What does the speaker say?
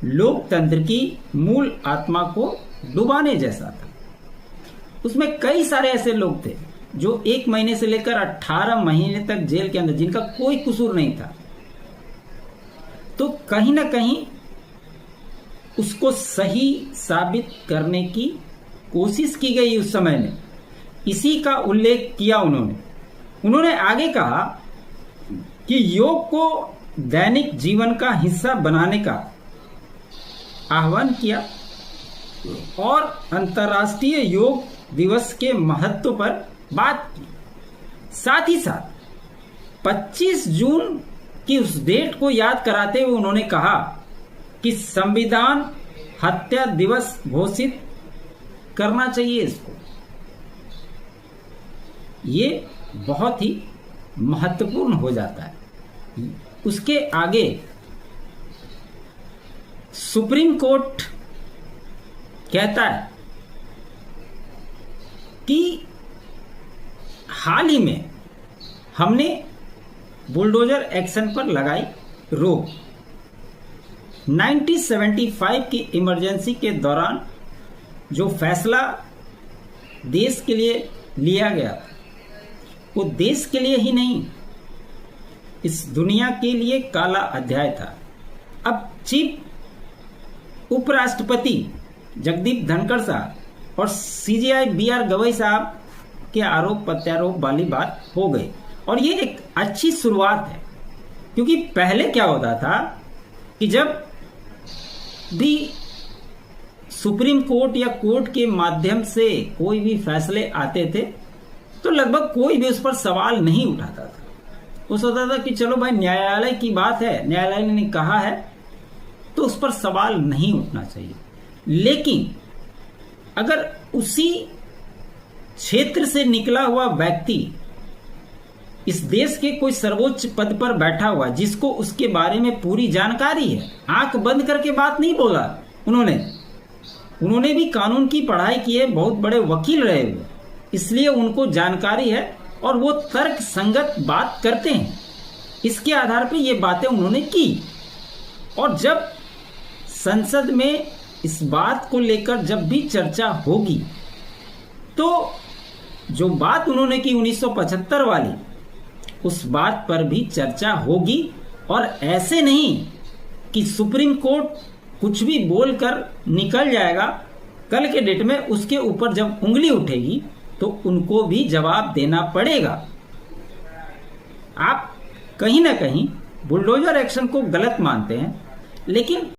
लोकतंत्र की मूल आत्मा को डुबाने जैसा था। उसमें कई सारे ऐसे लोग थे जो 1 महीने से लेकर 18 महीने तक जेल के अंदर, जिनका कोई कसूर नहीं था। तो कहीं ना कहीं उसको सही साबित करने की कोशिश की गई उस समय में। इसी का उल्लेख किया उन्होंने आगे कहा कि योग को दैनिक जीवन का हिस्सा बनाने का आह्वान किया और अंतर्राष्ट्रीय योग दिवस के महत्व पर बात की। साथ ही साथ 25 जून की उस डेट को याद कराते हुए उन्होंने कहा कि संविधान हत्या दिवस घोषित करना चाहिए इसको। ये बहुत ही महत्वपूर्ण हो जाता है। उसके आगे सुप्रीम कोर्ट कहता है कि हाल ही में हमने बुलडोजर एक्शन पर लगाई रोक। 1975 की इमरजेंसी के दौरान जो फैसला देश के लिए लिया गया वो देश के लिए ही नहीं, इस दुनिया के लिए काला अध्याय था। अब चीफ उपराष्ट्रपति जगदीप धनखड़ साहब और सीजेआई बीआर गवई साहब के आरोप प्रत्यारोप वाली बात हो गई और ये एक अच्छी शुरुआत है। क्योंकि पहले क्या होता था कि जब भी सुप्रीम कोर्ट या कोर्ट के माध्यम से कोई भी फैसले आते थे तो लगभग कोई भी उस पर सवाल नहीं उठाता था। वो सोचता था कि चलो भाई न्यायालय की बात है, न्यायालय ने कहा है तो उस पर सवाल नहीं उठना चाहिए। लेकिन अगर उसी क्षेत्र से निकला हुआ व्यक्ति इस देश के कोई सर्वोच्च पद पर बैठा हुआ जिसको उसके बारे में पूरी जानकारी है, आंख बंद करके बात नहीं बोला उन्होंने भी कानून की पढ़ाई की है, बहुत बड़े वकील रहे हुए, इसलिए उनको जानकारी है और वो तर्क संगत बात करते हैं। इसके आधार पर ये बातें उन्होंने की और जब संसद में इस बात को लेकर जब भी चर्चा होगी तो जो बात उन्होंने की 1975 वाली, उस बात पर भी चर्चा होगी। और ऐसे नहीं कि सुप्रीम कोर्ट कुछ भी बोलकर निकल जाएगा, कल के डेट में उसके ऊपर जब उंगली उठेगी तो उनको भी जवाब देना पड़ेगा। आप कहीं ना कहीं बुलडोजर एक्शन को गलत मानते हैं, लेकिन